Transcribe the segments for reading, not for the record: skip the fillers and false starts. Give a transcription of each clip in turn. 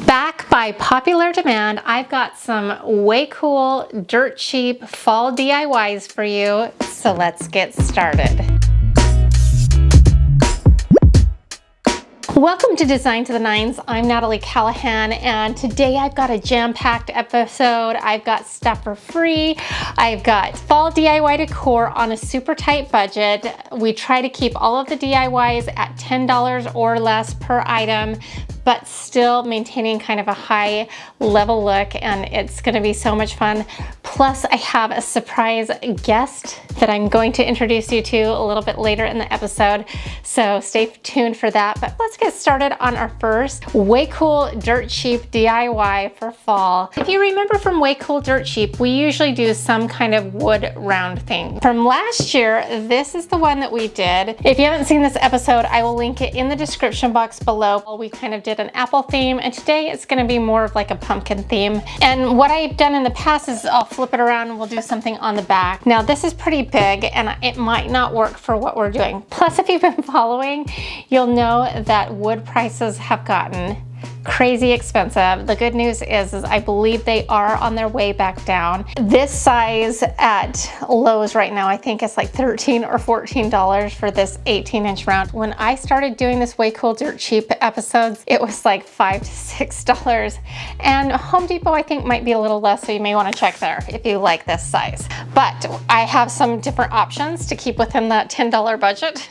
Back by popular demand, I've got some way cool, dirt cheap fall DIYs for you, so let's get started. Welcome to Design to the Nines. I'm Natalie Callahan, and today I've got a jam-packed episode. I've got stuff for free. I've got fall DIY decor on a super tight budget. We try to keep all of the DIYs at $10 or less per item, but still maintaining kind of a high level look, and it's gonna be so much fun. Plus, I have a surprise guest that I'm going to introduce you to a little bit later in the episode, so stay tuned for that. But let's get started on our first Way Cool Dirt Cheap DIY for fall. If you remember from Way Cool Dirt Cheap, we usually do some kind of wood round thing. From last year, this is the one that we did. If you haven't seen this episode, I will link it in the description box below. We kind of did an apple theme, and today it's going to be more of like a pumpkin theme. And what I've done in the past is I'll flip it around and we'll do something on the back. Now this is pretty big and it might not work for what we're doing. Plus, if you've been following, you'll know that wood prices have gotten crazy expensive. The good news is I believe they are on their way back down. This size at Lowe's right now, I think it's like $13 or $14 for this 18-inch round. When I started doing this Way Cool Dirt Cheap episodes, it was like $5 to $6. And Home Depot, I think, might be a little less, so you may want to check there if you like this size. But I have some different options to keep within that $10 budget.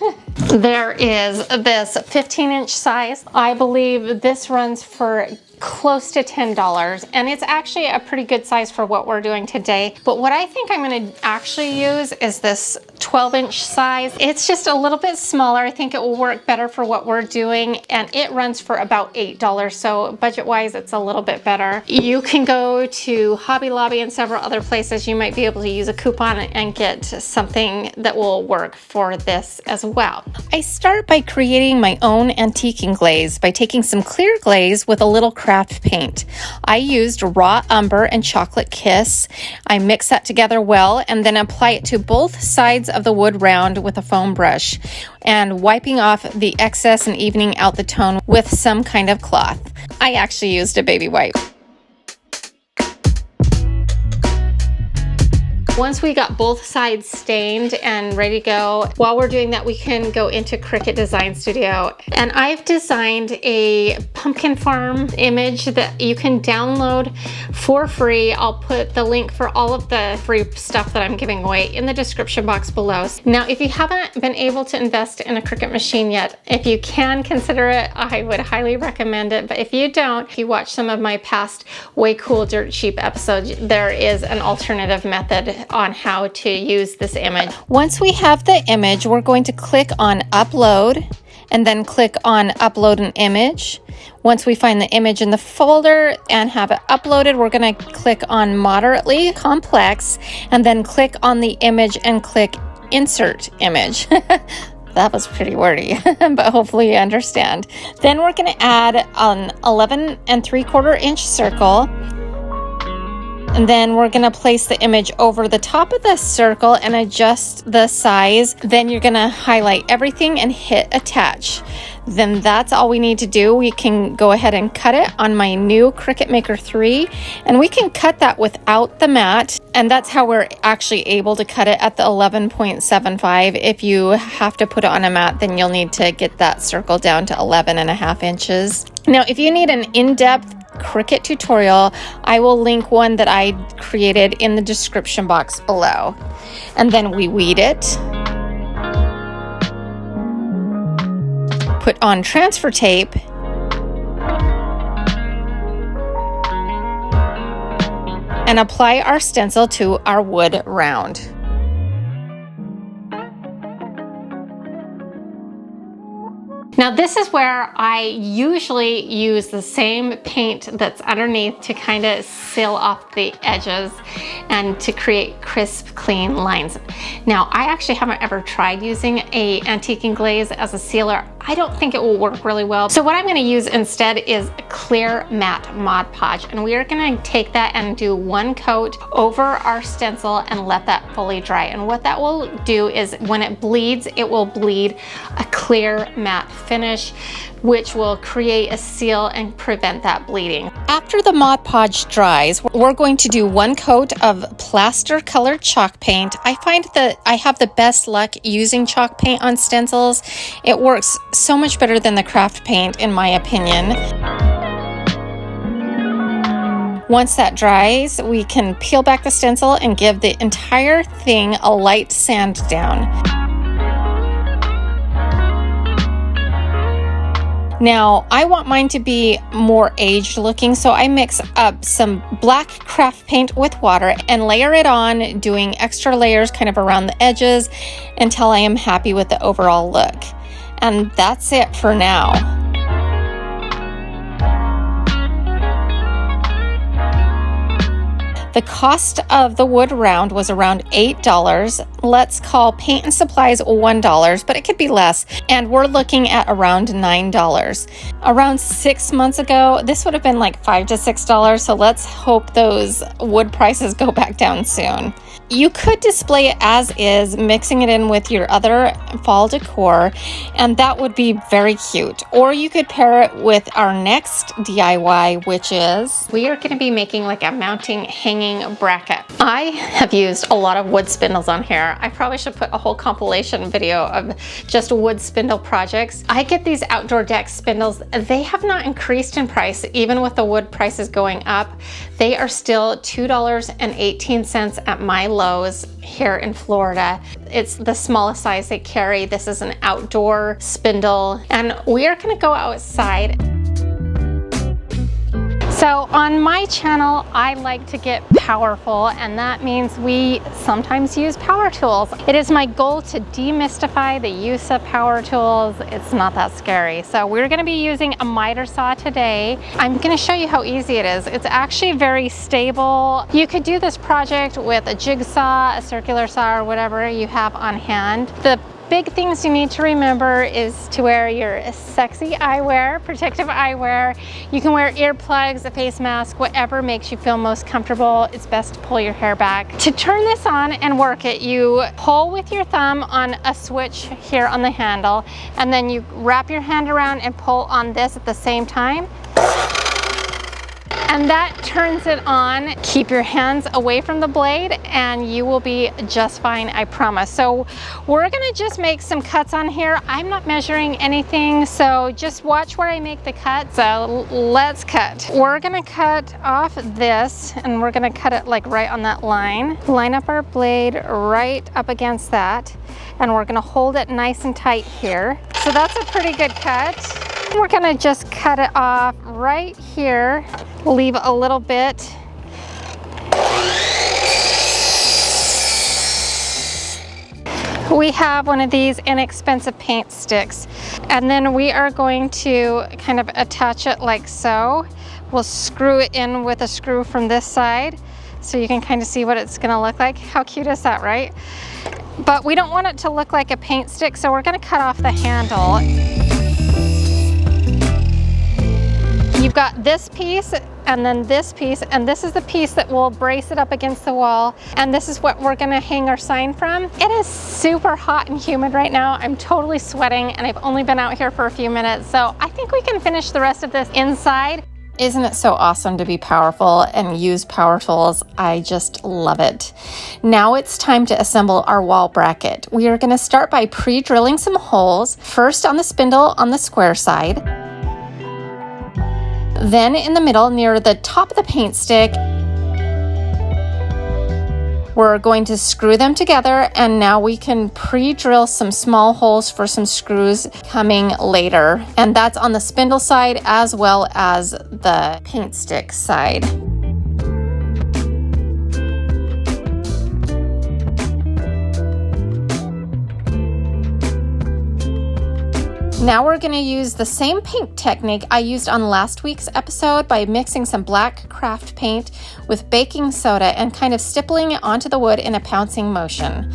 There is this 15-inch size. I believe this runs for close to $10, and it's actually a pretty good size for what we're doing today. But what I think I'm going to actually use is this 12-inch size. It's just a little bit smaller. I think it will work better for what we're doing, and it runs for about $8, so budget-wise it's a little bit better. You can go to Hobby Lobby and several other places. You might be able to use a coupon and get something that will work for this as well. I start by creating my own antiquing glaze by taking some clear glaze with a little craft paint. I used raw umber and chocolate kiss. I mix that together well and then apply it to both sides of the wood round with a foam brush, and wiping off the excess and evening out the tone with some kind of cloth. I actually used a baby wipe. Once we got both sides stained and ready to go, while we're doing that, we can go into Cricut Design Studio. And I've designed a pumpkin farm image that you can download for free. I'll put the link for all of the free stuff that I'm giving away in the description box below. Now, if you haven't been able to invest in a Cricut machine yet, if you can consider it, I would highly recommend it. But if you don't, if you watch some of my past Way Cool Dirt Cheap episodes, there is an alternative method on how to use this image. Once we have the image, we're going to click on upload and then click on upload an image. Once we find the image in the folder and have it uploaded, we're going to click on moderately complex and then click on the image and click insert image. That was pretty wordy, but hopefully you understand. Then we're going to add an 11 3/4 inch circle. And then we're gonna place the image over the top of the circle and adjust the size. Then you're gonna highlight everything and hit attach. Then that's all we need to do. We can go ahead and cut it on my new Cricut Maker 3, and we can cut that without the mat. And that's how we're actually able to cut it at the 11.75. If you have to put it on a mat, then you'll need to get that circle down to 11.5 inches. Now, if you need an in-depth Cricut tutorial, I will link one that I created in the description box below. And then we weed it, put on transfer tape, and apply our stencil to our wood round. Now this is where I usually use the same paint that's underneath to kind of seal off the edges and to create crisp, clean lines. Now I actually haven't ever tried using a antiquing glaze as a sealer. I don't think it will work really well. So what I'm going to use instead is clear matte Mod Podge, and we are going to take that and do one coat over our stencil and let that fully dry. And what that will do is when it bleeds, it will bleed a clear matte finish, which will create a seal and prevent that bleeding. After the Mod Podge dries, we're going to do 1 coat of plaster colored chalk paint. I find that I have the best luck using chalk paint on stencils. It works so much better than the craft paint, in my opinion. Once that dries, we can peel back the stencil and give the entire thing a light sand down. Now, I want mine to be more aged looking, so I mix up some black craft paint with water and layer it on, doing extra layers kind of around the edges until I am happy with the overall look. And that's it for now. The cost of the wood round was around $8. Let's call paint and supplies $1, but it could be less. And we're looking at around $9. Around 6 months ago, this would have been like $5 to $6. So let's hope those wood prices go back down soon. You could display it as is, mixing it in with your other fall decor, and that would be very cute. Or you could pair it with our next DIY, which is... we are going to be making like a mounting hanging bracket. I have used a lot of wood spindles on here. I probably should put a whole compilation video of just wood spindle projects. I get these outdoor deck spindles. They have not increased in price, even with the wood prices going up. They are still $2.18 at my Lowe's here in Florida. It's the smallest size they carry. This is an outdoor spindle, and we are going to go outside. So on my channel, I like to get powerful, and that means we sometimes use power tools. It is my goal to demystify the use of power tools. It's not that scary. So we're going to be using a miter saw today. I'm going to show you how easy it is. It's actually very stable. You could do this project with a jigsaw, a circular saw, or whatever you have on hand. The big things you need to remember is to wear your sexy eyewear, protective eyewear. You can wear earplugs, a face mask, whatever makes you feel most comfortable. It's best to pull your hair back. To turn this on and work it, you pull with your thumb on a switch here on the handle, and then you wrap your hand around and pull on this at the same time. And that turns it on. Keep your hands away from the blade and you will be just fine, I promise. So we're gonna just make some cuts on here. I'm not measuring anything, so just watch where I make the cut. So let's cut. We're gonna cut off this, and we're gonna cut it like right on that line. Line up our blade right up against that, and we're gonna hold it nice and tight here. So that's a pretty good cut. We're gonna just cut it off right here. Leave a little bit. We have one of these inexpensive paint sticks, and then we are going to kind of attach it like so. We'll screw it in with a screw from this side so you can kind of see what it's gonna look like. How cute is that, right? But we don't want it to look like a paint stick, so we're gonna cut off the handle. You've got this piece and then this piece, and this is the piece that will brace it up against the wall, and this is what we're gonna hang our sign from. It is super hot and humid right now. I'm totally sweating, and I've only been out here for a few minutes, so I think we can finish the rest of this inside. Isn't it so awesome to be powerful and use power tools? I just love it. Now it's time to assemble our wall bracket. We are gonna start by pre-drilling some holes, first on the spindle on the square side, then in the middle near the top of the paint stick. We're going to screw them together, and now we can pre-drill some small holes for some screws coming later. And that's on the spindle side as well as the paint stick side. Now we're going to use the same paint technique I used on last week's episode by mixing some black craft paint with baking soda and kind of stippling it onto the wood in a pouncing motion.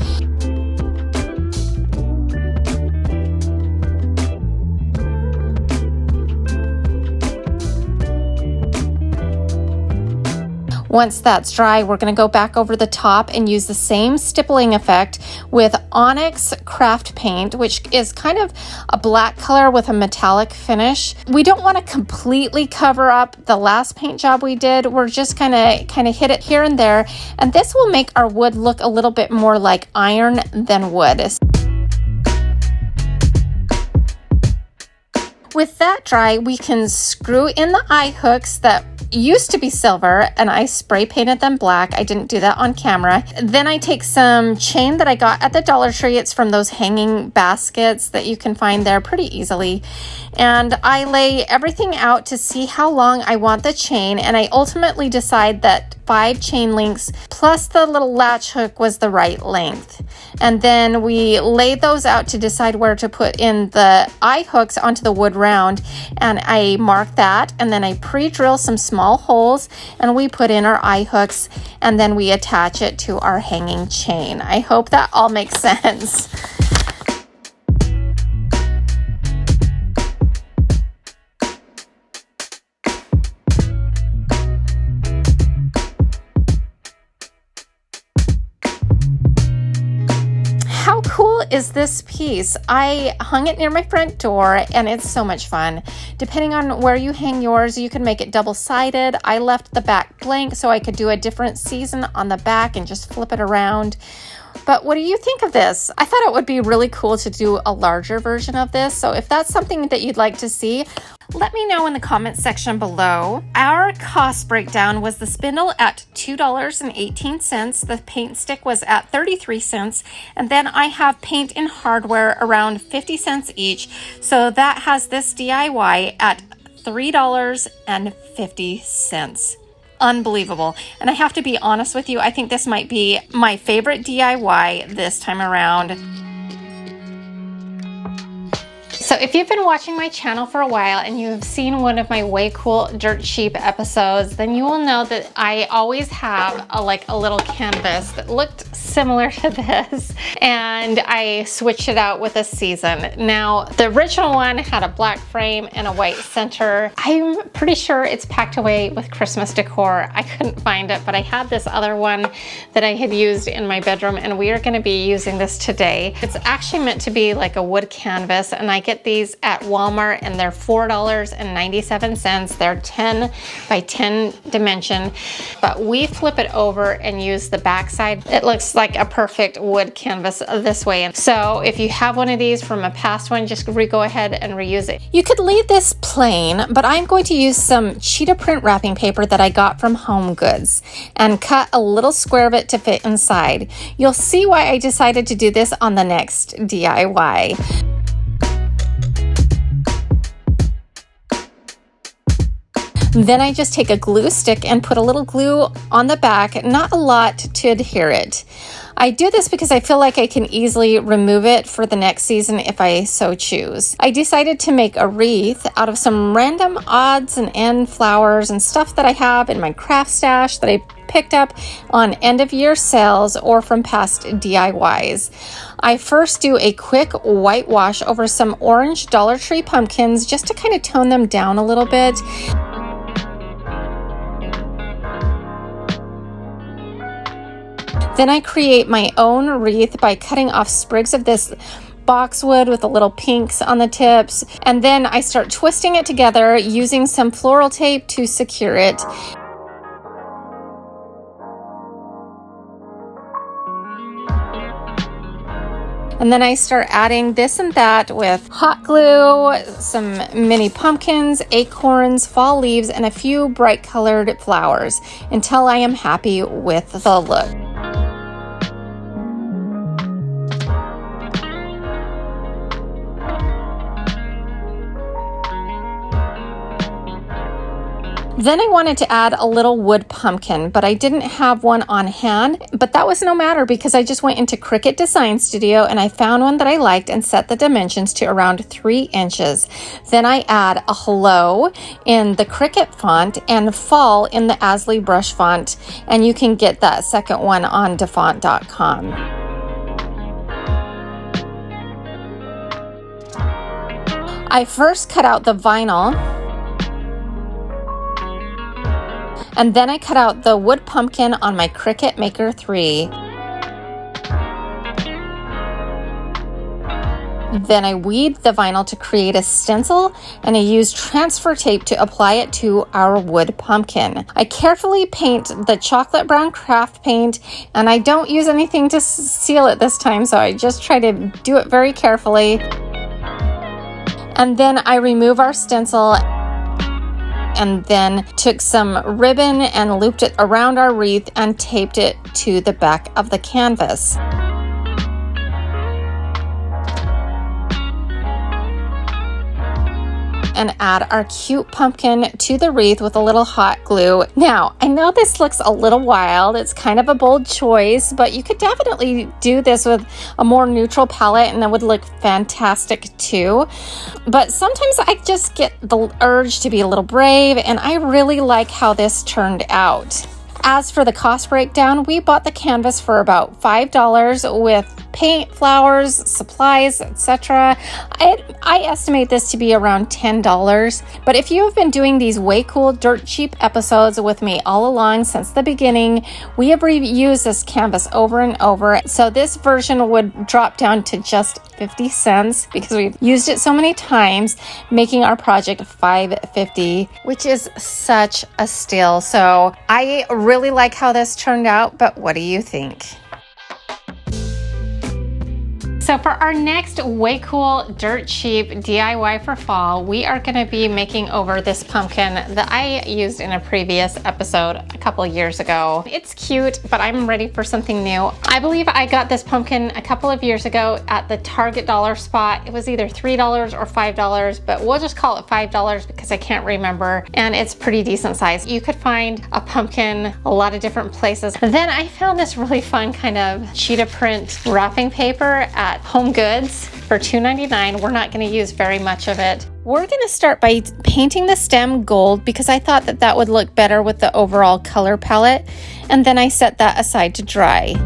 Once that's dry, we're going to go back over the top and use the same stippling effect with Onyx Craft Paint, which is kind of a black color with a metallic finish. We don't want to completely cover up the last paint job we did. We're just kind of hit it here and there, and this will make our wood look a little bit more like iron than wood. With that dry, we can screw in the eye hooks that used to be silver, and I spray painted them black. I didn't do that on camera. Then I take some chain that I got at the Dollar Tree. It's from those hanging baskets that you can find there pretty easily. And I lay everything out to see how long I want the chain, and I ultimately decide that 5 chain links plus the little latch hook was the right length. And then we laid those out to decide where to put in the eye hooks onto the wood round, and I mark that, and then I pre-drill some small holes, and we put in our eye hooks, and then we attach it to our hanging chain. I hope that all makes sense. How cool is this piece? I hung it near my front door, and it's so much fun. Depending on where you hang yours, you can make it double-sided. I left the back blank so I could do a different season on the back and just flip it around. But what do you think of this? I thought it would be really cool to do a larger version of this. So if that's something that you'd like to see, let me know in the comments section below. Our cost breakdown was the spindle at $2.18. The paint stick was at 33 cents. And then I have paint and hardware around 50 cents each. So that has this DIY at $3.50. Unbelievable. And I have to be honest with you, I think this might be my favorite DIY this time around. So if you've been watching my channel for a while and you've seen one of my Way Cool Dirt Cheap episodes, then you will know that I always have a little canvas that looked similar to this, and I switched it out with a season. Now, the original one had a black frame and a white center. I'm pretty sure it's packed away with Christmas decor. I couldn't find it, but I had this other one that I had used in my bedroom, and we are going to be using this today. It's actually meant to be like a wood canvas, and I get these at Walmart, and they're $4.97. They're 10 by 10 dimension, but we flip it over and use the back side. It looks like a perfect wood canvas this way. And so if you have one of these from a past one, just go ahead and reuse it. You could leave this plain, but I'm going to use some cheetah print wrapping paper that I got from Home Goods and cut a little square of it to fit inside. You'll see why I decided to do this on the next DIY. Then I just take a glue stick and put a little glue on the back, not a lot to adhere it. I do this because I feel like I can easily remove it for the next season if I so choose. I decided to make a wreath out of some random odds and end flowers and stuff that I have in my craft stash that I picked up on end of year sales or from past DIYs. I first do a quick whitewash over some orange Dollar Tree pumpkins just to kind of tone them down a little bit. Then I create my own wreath by cutting off sprigs of this boxwood with the little pinks on the tips, and then I start twisting it together using some floral tape to secure it. And then I start adding this and that with hot glue, some mini pumpkins, acorns, fall leaves, and a few bright colored flowers until I am happy with the look. Then I wanted to add a little wood pumpkin, but I didn't have one on hand, but that was no matter because I just went into Cricut Design Studio and I found one that I liked and set the dimensions to around 3 inches. Then I add a hello in the Cricut font and fall in the Asley brush font, and you can get that second one on defont.com. I first cut out the vinyl. And then I cut out the wood pumpkin on my Cricut Maker 3. Then I weaved the vinyl to create a stencil, and I used transfer tape to apply it to our wood pumpkin. I carefully paint the chocolate brown craft paint, and I don't use anything to seal it this time, so I just try to do it very carefully. And then I remove our stencil and then took some ribbon and looped it around our wreath and taped it to the back of the canvas. And add our cute pumpkin to the wreath with a little hot glue. Now, I know this looks a little wild. It's kind of a bold choice, but you could definitely do this with a more neutral palette and that would look fantastic too. But sometimes I just get the urge to be a little brave, and I really like how this turned out. As for the cost breakdown, we bought the canvas for about $5 with paint, flowers, supplies, etc. I estimate this to be around $10. But if you have been doing these way cool dirt cheap episodes with me all along since the beginning, we have reused this canvas over and over. So this version would drop down to just 50 cents because we've used it so many times, making our project $5.50, which is such a steal. So I really like how this turned out, but what do you think? So for our next way cool dirt cheap DIY for fall, we are going to be making over this pumpkin that I used in a previous episode a couple of years ago. It's cute, but I'm ready for something new. I believe I got this pumpkin a couple of years ago at the Target dollar spot. It was either $3 or $5, but we'll just call it $5 because I can't remember, and it's pretty decent size. You could find a pumpkin a lot of different places. Then I found this really fun kind of cheetah print wrapping paper at Home Goods for $2.99. We're not going to use very much of it. We're going to start by painting the stem gold because I thought that that would look better with the overall color palette, and then I set that aside to dry.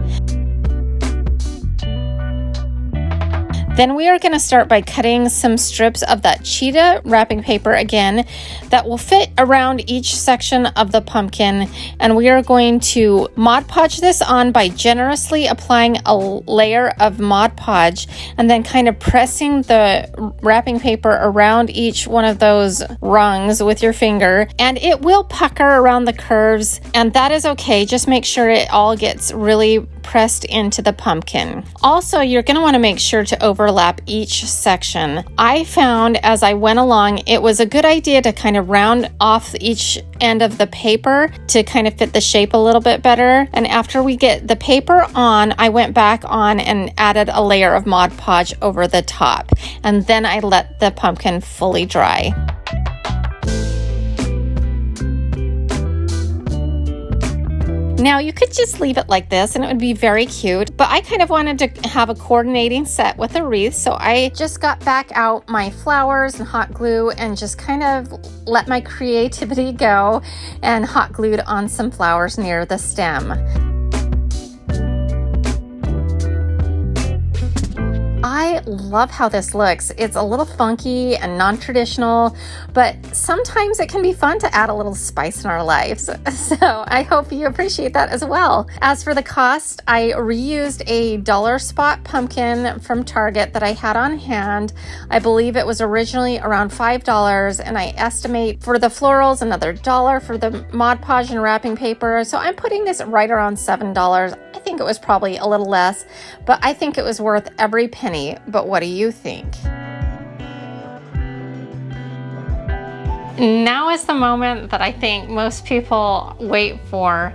Then we are going to start by cutting some strips of that cheetah wrapping paper again that will fit around each section of the pumpkin, and we are going to Mod Podge this on by generously applying a layer of Mod Podge and then kind of pressing the wrapping paper around each one of those rungs with your finger, and it will pucker around the curves, and that is okay. Just make sure it all gets really pressed into the pumpkin. Also, you're going to want to make sure to overlap each section. I found as I went along, it was a good idea to kind of round off each end of the paper to kind of fit the shape a little bit better. And after we get the paper on, I went back on and added a layer of Mod Podge over the top. And then I let the pumpkin fully dry. Now you could just leave it like this and it would be very cute, but I kind of wanted to have a coordinating set with a wreath, so I just got back out my flowers and hot glue and just kind of let my creativity go and hot glued on some flowers near the stem. I love how this looks. It's a little funky and non-traditional, but sometimes it can be fun to add a little spice in our lives. So I hope you appreciate that as well. As for the cost, I reused a dollar spot pumpkin from Target that I had on hand. I believe it was originally around $5, and I estimate for the florals another $1 for the Mod Podge and wrapping paper. So I'm putting this right around $7. I think it was probably a little less, but I think it was worth every penny. But what do you think? Now is the moment that I think most people wait for,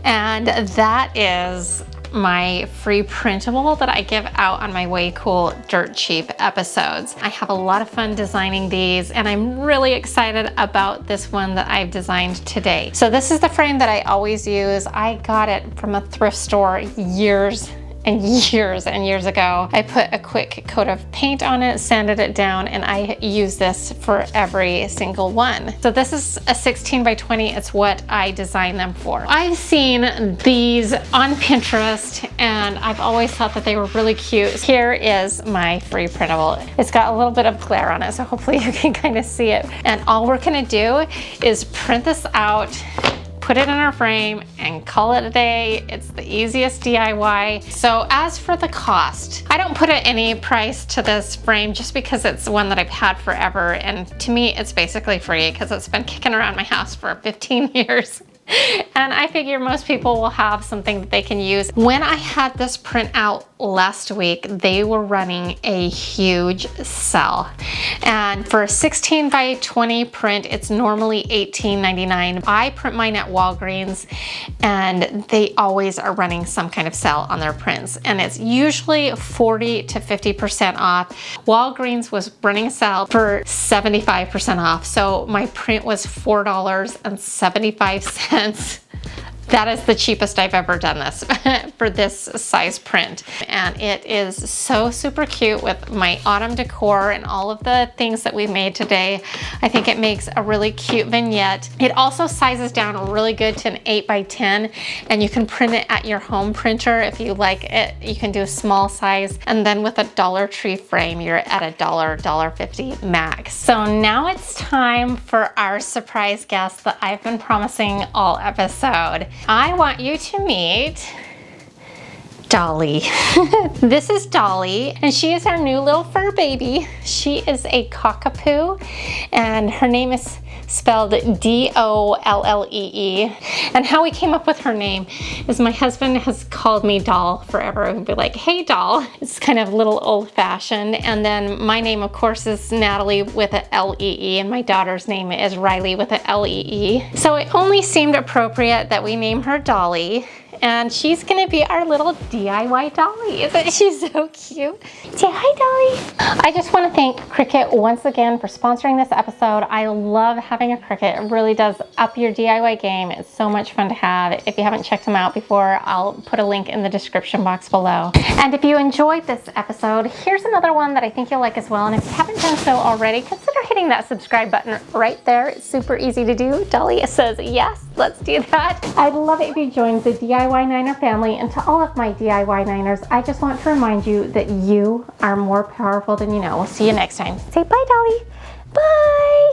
and that is my free printable that I give out on my Way Cool Dirt Cheap episodes. I have a lot of fun designing these, and I'm really excited about this one that I've designed today. So this is the frame that I always use. I got it from a thrift store years and years ago. I put a quick coat of paint on it, sanded it down, and I use this for every single one. So this is a 16 by 20. It's what I designed them for. I've seen these on Pinterest and I've always thought that they were really cute. Here is my free printable. It's got a little bit of glare on it, so hopefully you can kind of see it. And all we're gonna do is print this out, put put it in our frame and call it a day. It's the easiest DIY. So as for the cost, I don't put any price to this frame just because it's one that I've had forever, and to me it's basically free because it's been kicking around my house for 15 years. And I figure most people will have something that they can use. When I had this print out last week, they were running a huge sale. And for a 16 by 20 print, it's normally $18.99. I print mine at Walgreens, and they always are running some kind of sale on their prints. And it's usually 40 to 50% off. Walgreens was running a sale for 75% off. So my print was $4.75. That is the cheapest I've ever done this for this size print. And it is so super cute with my autumn decor and all of the things that we made today. I think it makes a really cute vignette. It also sizes down really good to an 8 by 10, and you can print it at your home printer if you like it. You can do a small size, and then with a Dollar Tree frame, you're at $1.50 max. So now it's time for our surprise guest that I've been promising all episode. I want you to meet Dolly. This is Dolly, and she is our new little fur baby. She is a cockapoo, and her name is spelled D-O-L-L-E-E. And how we came up with her name is my husband has called me Doll forever. He'd be like, hey Doll. It's kind of a little old fashioned. And then my name, of course, is Natalie with a L-E-E, and my daughter's name is Riley with a L-E-E. So it only seemed appropriate that we name her Dolly. And she's gonna be our little DIY Dolly. Isn't she so cute? Say hi, Dolly. I just wanna thank Cricut once again for sponsoring this episode. I love having a Cricut. It really does up your DIY game. It's so much fun to have. If you haven't checked them out before, I'll put a link in the description box below. And if you enjoyed this episode, here's another one that I think you'll like as well. And if you haven't done so already, consider hitting that subscribe button right there. It's super easy to do. Dolly says yes, let's do that. I'd love it if you joined the DIY Niner family, and to all of my DIY Niners, I just want to remind you that you are more powerful than you know. We'll see you next time. Say bye, Dolly. Bye.